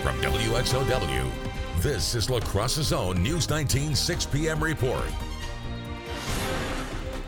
From WXOW, this is La Crosse's own News 19 6 p.m. report.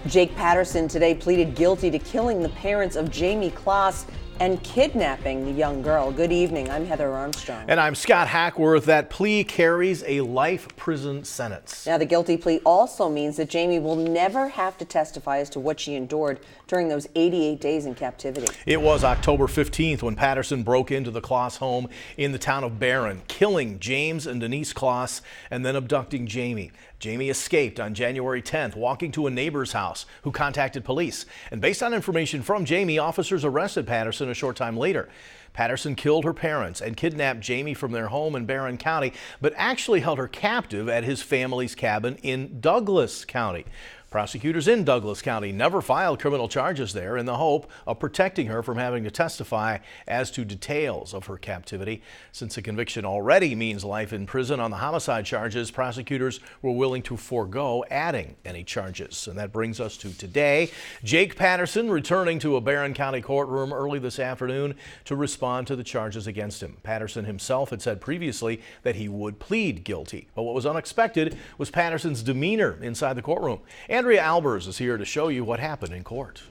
Jake Patterson today pleaded guilty to killing the parents of Jamie Kloss and kidnapping the young girl. Good evening. I'm Heather Armstrong. And I'm Scott Hackworth. That plea carries a life prison sentence. Now, the guilty plea also means that Jamie will never have to testify as to what she endured during those 88 days in captivity. It was October 15th when Patterson broke into the Kloss home in the town of Barron, killing James and Denise Kloss and then abducting Jamie. Jamie escaped on January 10th, walking to a neighbor's house who contacted police. And based on information from Jamie, officers arrested Patterson a short time later. Patterson killed her parents and kidnapped Jamie from their home in Barron County, but actually held her captive at his family's cabin in Douglas County. Prosecutors in Douglas County never filed criminal charges there in the hope of protecting her from having to testify as to details of her captivity. Since the conviction already means life in prison on the homicide charges, prosecutors were willing to forego adding any charges. And that brings us to today. Jake Patterson returning to a Barron County courtroom early this afternoon to respond to the charges against him. Patterson himself had said previously that he would plead guilty. But what was unexpected was Patterson's demeanor inside the courtroom. Andrea Albers is here to show you what happened in court.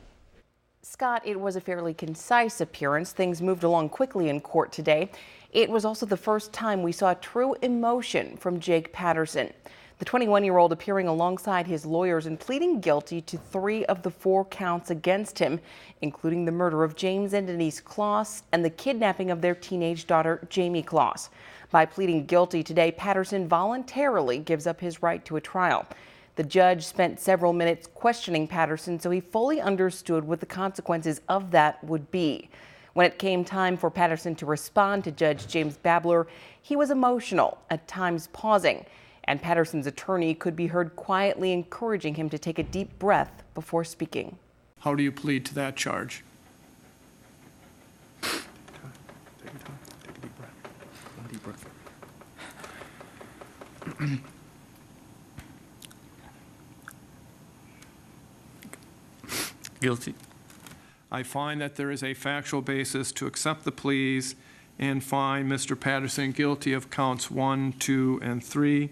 Scott, it was a fairly concise appearance. Things moved along quickly in court today. It was also the first time we saw true emotion from Jake Patterson. The 21-year-old appearing alongside his lawyers and pleading guilty to 3 of the 4 counts against him, including the murder of James and Denise Kloss and the kidnapping of their teenage daughter, Jamie Kloss. By pleading guilty today, Patterson voluntarily gives up his right to a trial. The judge spent several minutes questioning Patterson so he fully understood what the consequences of that would be. When it came time for Patterson to respond to Judge James Babler, he was emotional, at times pausing, and Patterson's attorney could be heard quietly encouraging him to take a deep breath before speaking. How do you plead to that charge? Take your time. Take a deep breath. One deep breath. Guilty. I find that there is a factual basis to accept the pleas and find Mr. Patterson guilty of counts 1, 2, and 3.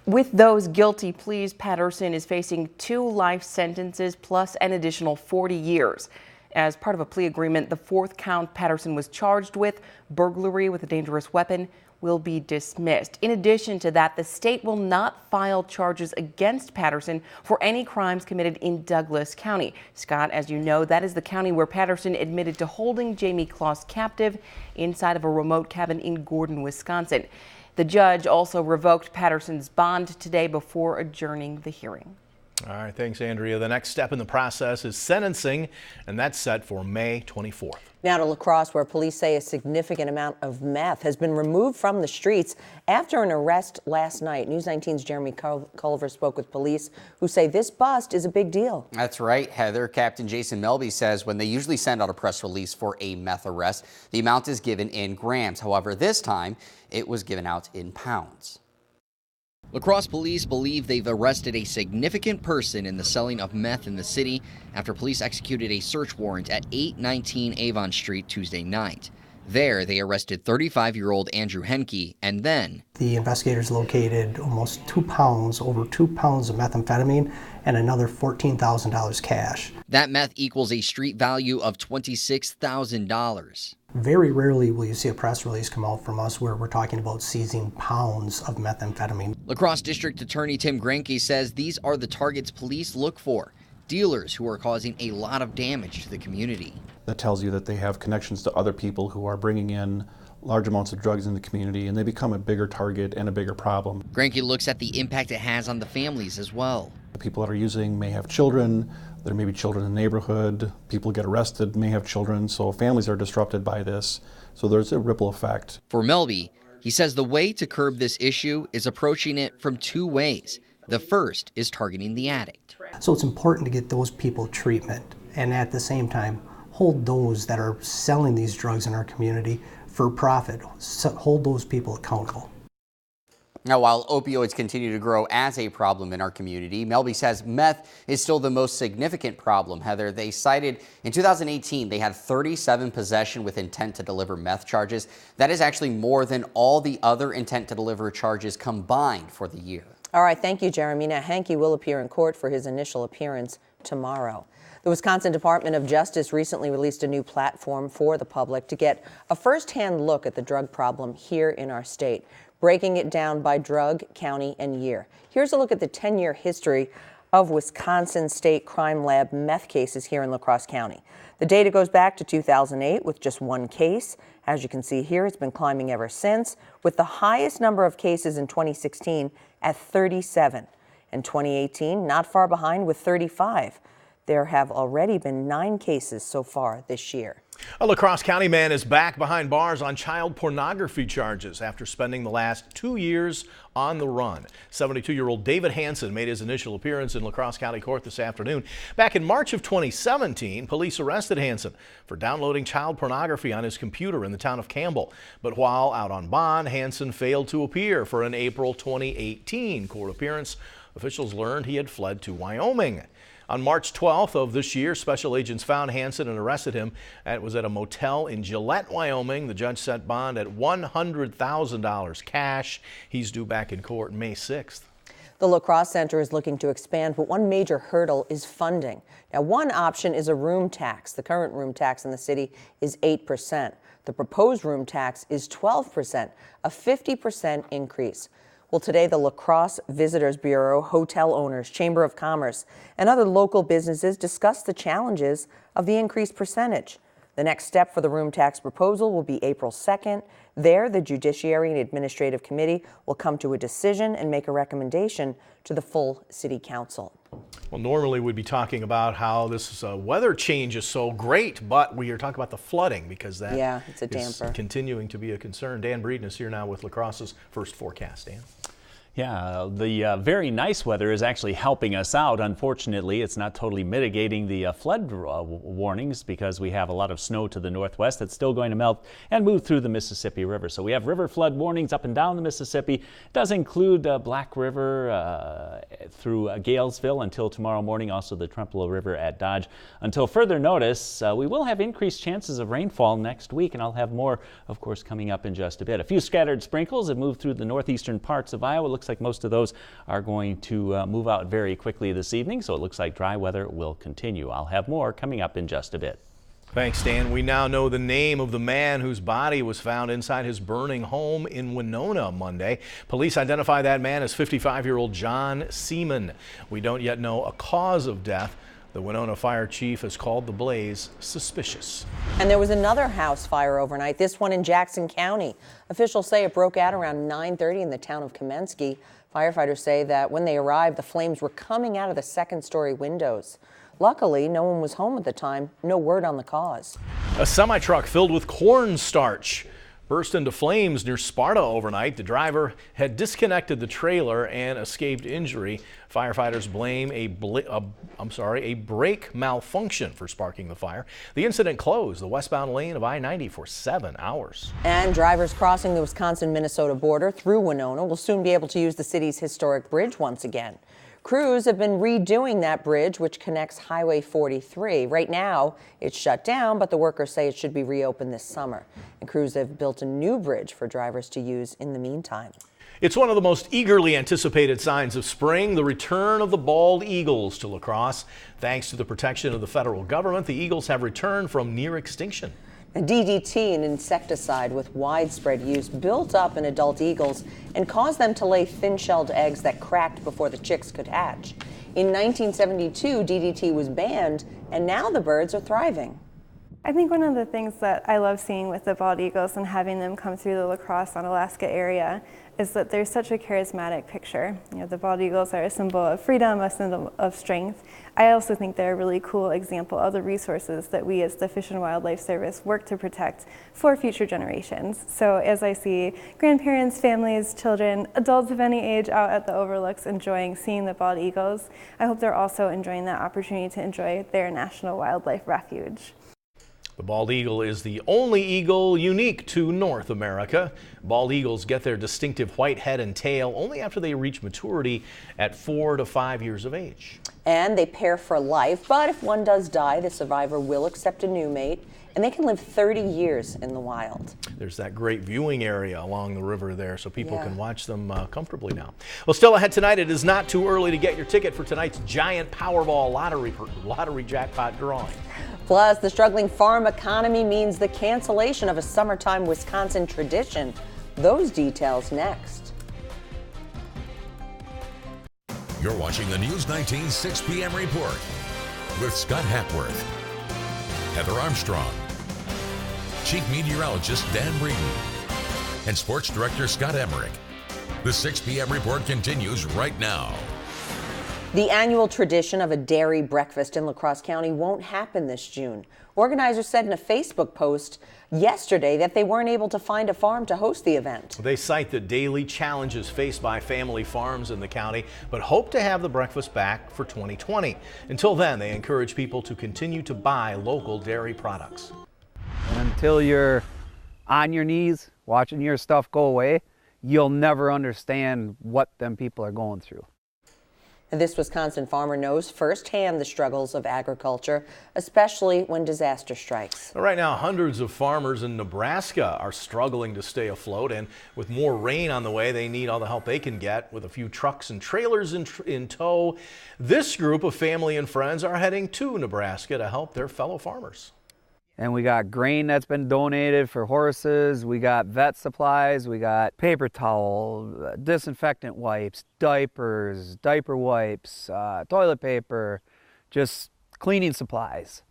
With those guilty pleas, Patterson is facing 2 life sentences plus an additional 40 years. As part of a plea agreement, the 4th count Patterson was charged with, burglary with a dangerous weapon, will be dismissed. In addition to that, the state will not file charges against Patterson for any crimes committed in Douglas County. Scott, as you know, that is the county where Patterson admitted to holding Jamie Kloss captive inside of a remote cabin in Gordon, Wisconsin. The judge also revoked Patterson's bond today before adjourning the hearing. All right, thanks, Andrea. The next step in the process is sentencing, and that's set for May 24th. Now to La Crosse, where police say a significant amount of meth has been removed from the streets after an arrest last night. News 19's Jeremy Culver spoke with police who say this bust is a big deal. That's right, Heather. Captain Jason Melby says when they usually send out a press release for a meth arrest, the amount is given in grams. However, this time it was given out in pounds. La Crosse police believe they've arrested a significant person in the selling of meth in the city after police executed a search warrant at 819 Avon Street Tuesday night. There, they arrested 35-year-old Andrew Henke, and then the investigators located almost 2 pounds, over 2 pounds of methamphetamine, and another $14,000 cash. That meth equals a street value of $26,000. Very rarely will you see a press release come out from us where we're talking about seizing pounds of methamphetamine. La Crosse District Attorney Tim Granke says these are the targets police look for, dealers who are causing a lot of damage to the community. That tells you that they have connections to other people who are bringing in large amounts of drugs in the community, and they become a bigger target and a bigger problem. Granke looks at the impact it has on the families as well. The people that are using may have children. There may be children in the neighborhood. People get arrested, may have children, so families are disrupted by this. So there's a ripple effect. For Melby, he says the way to curb this issue is approaching it from 2 ways. The first is targeting the addict. So it's important to get those people treatment and at the same time hold those that are selling these drugs in our community for profit. So hold those people accountable. Now, while opioids continue to grow as a problem in our community, Melby says meth is still the most significant problem. Heather, they cited in 2018 they had 37 possession with intent to deliver meth charges. That is actually more than all the other intent to deliver charges combined for the year. All right, thank you, Jeremy. Now, Hankey will appear in court for his initial appearance tomorrow. The Wisconsin Department of Justice recently released a new platform for the public to get a first-hand look at the drug problem here in our state, breaking it down by drug, county, and year. Here's a look at the 10-year history of Wisconsin State Crime Lab meth cases here in La Crosse County. The data goes back to 2008 with just one case. As you can see here, it's been climbing ever since, with the highest number of cases in 2016 at 37. In 2018, not far behind with 35. There have already been 9 cases so far this year. A La Crosse County man is back behind bars on child pornography charges after spending the last 2 years on the run. 72-year-old David Hansen made his initial appearance in La Crosse County Court this afternoon. Back in March of 2017, police arrested Hansen for downloading child pornography on his computer in the town of Campbell. But while out on bond, Hansen failed to appear for an April 2018 court appearance. Officials learned he had fled to Wyoming. On March 12th of this year, special agents found Hansen and arrested him. It was at a motel in Gillette, Wyoming. The judge set bond at $100,000 cash. He's due back in court May 6th. The La Crosse Center is looking to expand, but one major hurdle is funding. Now, one option is a room tax. The current room tax in the city is 8%. The proposed room tax is 12%, a 50% increase. Well, today, the La Crosse Visitors Bureau, hotel owners, Chamber of Commerce, and other local businesses discussed the challenges of the increased percentage. The next step for the room tax proposal will be April 2nd. There, the Judiciary and Administrative Committee will come to a decision and make a recommendation to the full City Council. Well, normally we'd be talking about how this weather change is so great, but we are talking about the flooding because that it's a damper. Is continuing to be a concern. Dan Breeden is here now with La Crosse's first forecast. Dan? Yeah, the very nice weather is actually helping us out. Unfortunately, it's not totally mitigating the flood warnings because we have a lot of snow to the northwest that's still going to melt and move through the Mississippi River. So we have river flood warnings up and down the Mississippi. It does include Black River through Galesville until tomorrow morning, also the Trempealeau River at Dodge. Until further notice, we will have increased chances of rainfall next week, and I'll have more, of course, coming up in just a bit. A few scattered sprinkles have moved through the northeastern parts of Iowa. Looks like most of those are going to move out very quickly this evening, so it looks like dry weather will continue. I'll have more coming up in just a bit. Thanks, Dan. We now know the name of the man whose body was found inside his burning home in Winona Monday. Police identify that man as 55-year-old John Seaman. We don't yet know a cause of death. The Winona fire chief has called the blaze suspicious. And there was another house fire overnight, this one in Jackson County. Officials say it broke out around 9:30 in the town of Kamensky. Firefighters say that when they arrived, the flames were coming out of the second-story windows. Luckily, no one was home at the time. No word on the cause. A semi-truck filled with cornstarch burst into flames near Sparta overnight. The driver had disconnected the trailer and escaped injury. Firefighters blame a brake malfunction for sparking the fire. The incident closed the westbound lane of I-90 for 7 hours. And drivers crossing the Wisconsin-Minnesota border through Winona will soon be able to use the city's historic bridge once again. Crews have been redoing that bridge, which connects Highway 43. Right now, it's shut down, but the workers say it should be reopened this summer. And crews have built a new bridge for drivers to use in the meantime. It's one of the most eagerly anticipated signs of spring, the return of the bald eagles to La Crosse. Thanks to the protection of the federal government, the eagles have returned from near extinction. DDT, an insecticide with widespread use, built up in adult eagles and caused them to lay thin-shelled eggs that cracked before the chicks could hatch. In 1972, DDT was banned, and now the birds are thriving. I think one of the things that I love seeing with the bald eagles and having them come through the La Crosse on Alaska area is that there's such a charismatic picture. You know, the bald eagles are a symbol of freedom, a symbol of strength. I also think they're a really cool example of the resources that we as the Fish and Wildlife Service work to protect for future generations. So as I see grandparents, families, children, adults of any age out at the overlooks enjoying seeing the bald eagles, I hope they're also enjoying that opportunity to enjoy their national wildlife refuge. The bald eagle is the only eagle unique to North America. Bald eagles get their distinctive white head and tail only after they reach maturity at 4 to 5 years of age. And they pair for life, but if one does die, the survivor will accept a new mate, and they can live 30 years in the wild. There's that great viewing area along the river there, so people can watch them comfortably now. Well, still ahead tonight, it is not too early to get your ticket for tonight's giant Powerball lottery jackpot drawing. Plus, the struggling farm economy means the cancellation of a summertime Wisconsin tradition. Those details next. You're watching the News 19 6 p.m. report with Scott Hapworth, Heather Armstrong, Chief Meteorologist Dan Breeden, and Sports Director Scott Emmerich. The 6 p.m. report continues right now. The annual tradition of a dairy breakfast in La Crosse County won't happen this June. Organizers said in a Facebook post yesterday that they weren't able to find a farm to host the event. They cite the daily challenges faced by family farms in the county, but hope to have the breakfast back for 2020. Until then, they encourage people to continue to buy local dairy products. And until you're on your knees watching your stuff go away, you'll never understand what them people are going through. This Wisconsin farmer knows firsthand the struggles of agriculture, especially when disaster strikes. Right now, hundreds of farmers in Nebraska are struggling to stay afloat, and with more rain on the way, they need all the help they can get with a few trucks and trailers in tow. This group of family and friends are heading to Nebraska to help their fellow farmers. And we got grain that's been donated for horses, we got vet supplies, we got paper towel, disinfectant wipes, diapers, diaper wipes, toilet paper, just cleaning supplies.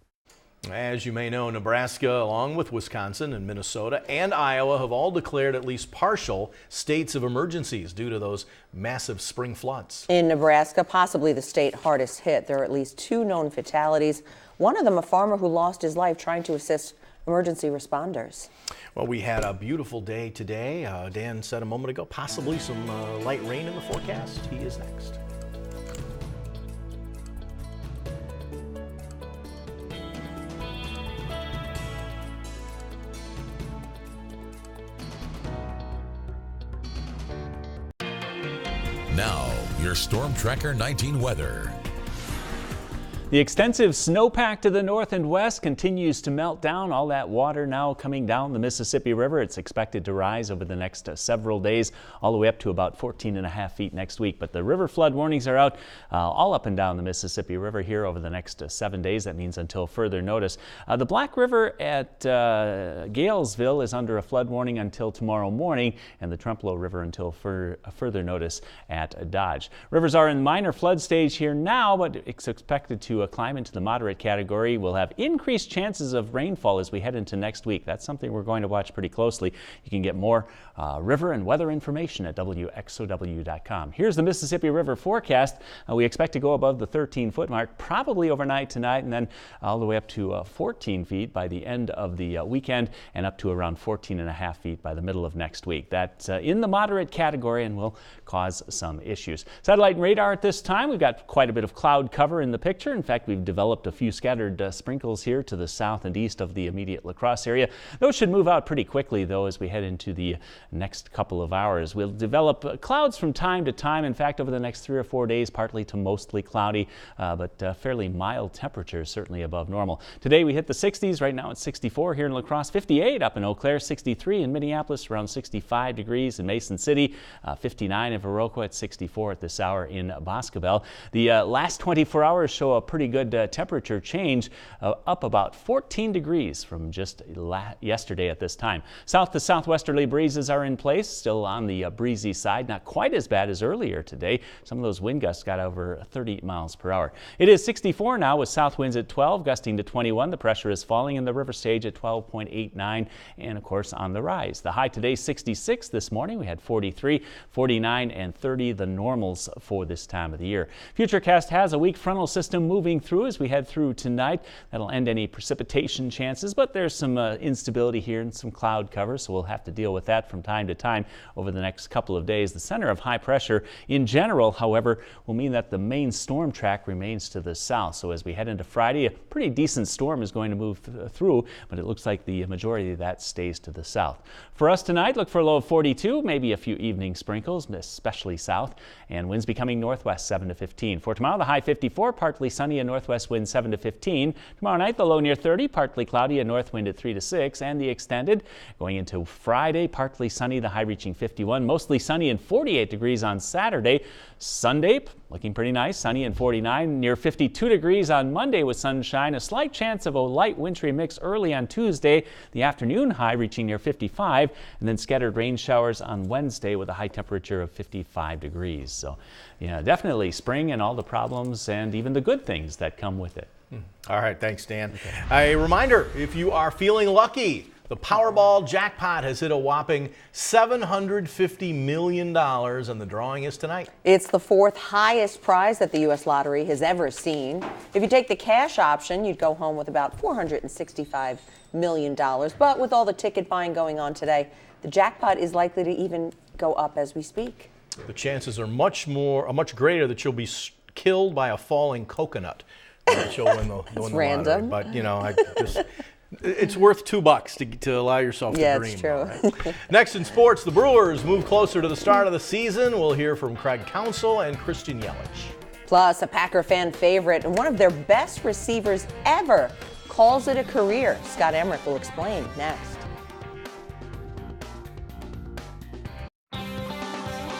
As you may know, Nebraska, along with Wisconsin and Minnesota and Iowa, have all declared at least partial states of emergencies due to those massive spring floods. In Nebraska, possibly the state hardest hit, there are at least 2 known fatalities. One of them a farmer who lost his life trying to assist emergency responders. Well, we had a beautiful day today. Dan said a moment ago, possibly some light rain in the forecast. He is next. Now, your Storm Tracker 19 weather. The extensive snowpack to the north and west continues to melt down. All that water now coming down the Mississippi River. It's expected to rise over the next several days, all the way up to about 14.5 feet next week. But the river flood warnings are out all up and down the Mississippi River here over the next 7 days. That means until further notice. The Black River at Galesville is under a flood warning until tomorrow morning, and the Trempealeau River until further notice at Dodge. Rivers are in minor flood stage here now, but it's expected to climb into the moderate category. We'll have increased chances of rainfall as we head into next week. That's something we're going to watch pretty closely. You can get more river and weather information at WXOW.com. Here's the Mississippi River forecast. We expect to go above the 13-foot mark probably overnight tonight, and then all the way up to 14 feet by the end of the weekend, and up to around 14.5 feet by the middle of next week. That's in the moderate category and will cause some issues. Satellite and radar at this time. We've got quite a bit of cloud cover in the picture. In fact, we've developed a few scattered sprinkles here to the south and east of the immediate La Crosse area. Those should move out pretty quickly, though, as we head into the next couple of hours. We'll develop clouds from time to time. In fact, over the next 3 or 4 days, partly to mostly cloudy, but fairly mild temperatures, certainly above normal. Today, we hit the 60s. Right now, it's 64 here in La Crosse, 58 up in Eau Claire, 63 in Minneapolis, around 65 degrees in Mason City, 59 in Viroqua, at 64 at this hour in Boscobel. The last 24 hours show a pretty good temperature change, up about 14 degrees from just yesterday at this time. South to southwesterly breezes are in place, still on the breezy side, not quite as bad as earlier today. Some of those wind gusts got over 30 miles per hour. It is 64 now with south winds at 12, gusting to 21. The pressure is falling in the river stage at 12.89, and of course on the rise. The high today 66. This morning we had 43, 49, and 30, the normals for this time of the year. Futurecast has a weak frontal system moving moving through as we head through tonight. That'll end any precipitation chances, but there's some instability here and some cloud cover, so we'll have to deal with that from time to time over the next couple of days. The center of high pressure in general, however, will mean that the main storm track remains to the south. So as we head into Friday, a pretty decent storm is going to move through, but it looks like the majority of that stays to the south. For us tonight, look for a low of 42, maybe a few evening sprinkles, especially south, and winds becoming northwest 7 to 15. For tomorrow, the high 54, partly sunny and northwest wind 7 to 15. Tomorrow night, the low near 30, partly cloudy and north wind at 3 to 6, and the extended going into Friday, partly sunny, the high reaching 51, mostly sunny and 48 degrees on Saturday. Sunday, looking pretty nice, sunny and 49, near 52 degrees on Monday with sunshine. A slight chance of a light wintry mix early on Tuesday. The afternoon high reaching near 55, and then scattered rain showers on Wednesday with a high temperature of 55 degrees. So, yeah, definitely spring and all the problems and even the good things that come with it. All right, thanks, Dan. A reminder, if you are feeling lucky, the Powerball jackpot has hit a whopping $750 million, and the drawing is tonight. It's the fourth highest prize that the U.S. Lottery has ever seen. If you take the cash option, you'd go home with about $465 million. But with all the ticket buying going on today, the jackpot is likely to even go up as we speak. The chances are much greater that you'll be killed by a falling coconut. That you'll win the random. Lottery. But, you know, it's worth $2 to allow yourself to dream. It's true. Right? Next in sports, the Brewers move closer to the start of the season. We'll hear from Craig Counsell and Christian Yelich. Plus, a Packer fan favorite and one of their best receivers ever calls it a career. Scott Emmerich will explain next.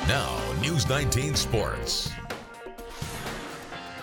Now, News 19 Sports.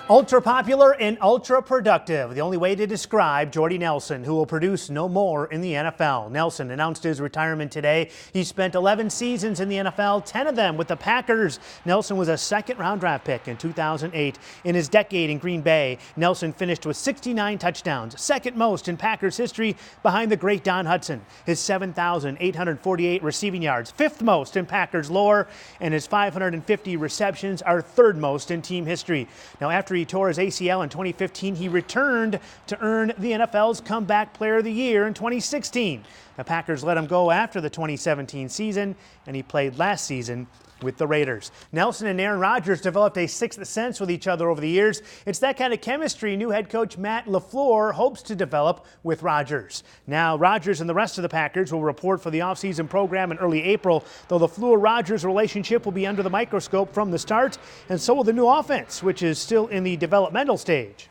Ultra popular and ultra productive. The only way to describe Jordy Nelson, who will produce no more in the NFL. Nelson announced his retirement today. He spent 11 seasons in the NFL, 10 of them with the Packers. Nelson was a second-round draft pick in 2008. In his decade in Green Bay, Nelson finished with 69 touchdowns, second most in Packers history behind the great Don Hudson. His 7,848 receiving yards, fifth most in Packers lore, and his 550 receptions are third most in team history. Now, after he tore his ACL in 2015, he returned to earn the NFL's Comeback Player of the Year in 2016. The Packers let him go after the 2017 season, and he played last season with the Raiders. Nelson and Aaron Rodgers developed a sixth sense with each other over the years. It's that kind of chemistry new head coach Matt LaFleur hopes to develop with Rodgers. Now, Rodgers and the rest of the Packers will report for the offseason program in early April, though the LaFleur-Rodgers relationship will be under the microscope from the start, and so will the new offense, which is still in the developmental stage.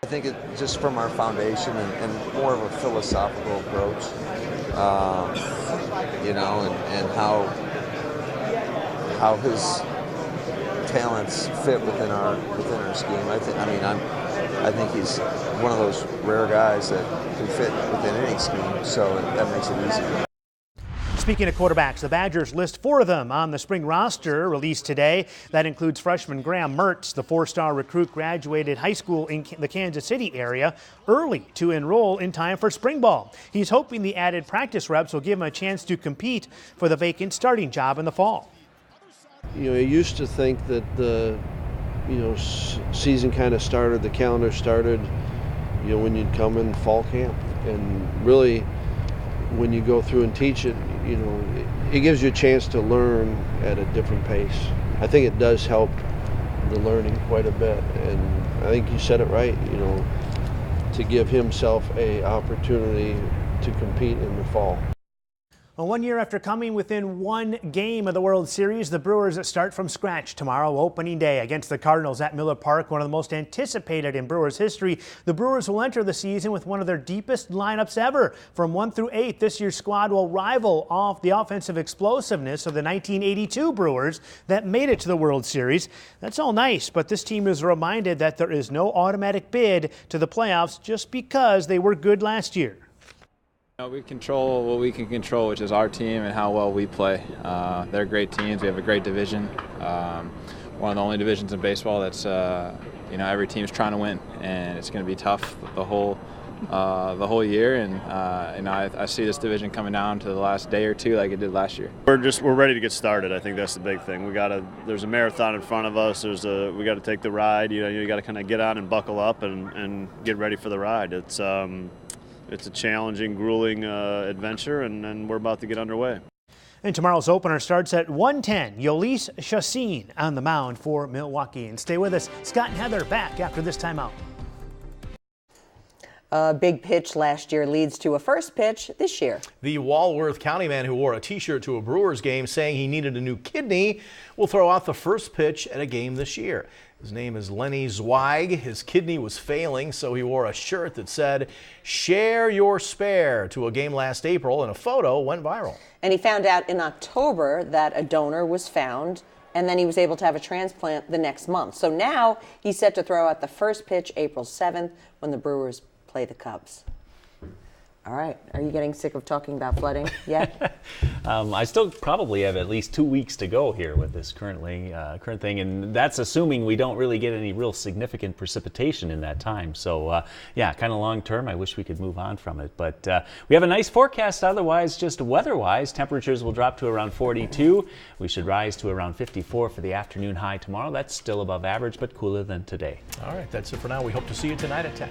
I think it just from our foundation and more of a philosophical approach, you know, and how his talents fit within our scheme. I think he's one of those rare guys that can fit within any scheme, so that makes it easy. Speaking of quarterbacks, the Badgers list 4 of them on the spring roster released today. That includes freshman Graham Mertz. The 4-star recruit graduated high school in the Kansas City area early to enroll in time for spring ball. He's hoping the added practice reps will give him a chance to compete for the vacant starting job in the fall. You know, I used to think that the, season kind of started, the calendar started, when you'd come in fall camp. And really, when you go through and teach it, it gives you a chance to learn at a different pace. I think it does help the learning quite a bit. And I think you said it right, to give himself an opportunity to compete in the fall. Well, 1 year after coming within one game of the World Series, the Brewers start from scratch tomorrow, opening day against the Cardinals at Miller Park, one of the most anticipated in Brewers history. The Brewers will enter the season with one of their deepest lineups ever. From 1 through 8, this year's squad will rival off the offensive explosiveness of the 1982 Brewers that made it to the World Series. That's all nice, but this team is reminded that there is no automatic bid to the playoffs just because they were good last year. We control what we can control, which is our team and how well we play. They're great teams. We have a great division. One of the only divisions in baseball that's, every team's trying to win, and it's going to be tough the whole the whole year, and I see this division coming down to the last day or two like it did last year. We're ready to get started. I think that's the big thing. There's a marathon in front of us. We got to take the ride. You got to kind of get on and buckle up and get ready for the ride. It's a challenging, grueling adventure, and we're about to get underway. And tomorrow's opener starts at 1:10. Yolis Chassin on the mound for Milwaukee. And stay with us. Scott and Heather back after this timeout. A big pitch last year leads to a first pitch this year. The Walworth County man who wore a t-shirt to a Brewers game saying he needed a new kidney will throw out the first pitch at a game this year. His name is Lenny Zweig. His kidney was failing, so he wore a shirt that said, "Share your spare," to a game last April, and a photo went viral. And he found out in October that a donor was found, and then he was able to have a transplant the next month. So now he's set to throw out the first pitch April 7th when the Brewers play the Cubs. All right. Are you getting sick of talking about flooding yet? I still probably have at least 2 weeks to go here with this current thing, and that's assuming we don't really get any real significant precipitation in that time. So, yeah, kind of long term. I wish we could move on from it. But we have a nice forecast otherwise, just weather-wise. Temperatures will drop to around 42. We should rise to around 54 for the afternoon high tomorrow. That's still above average, but cooler than today. All right, that's it for now. We hope to see you tonight at 10.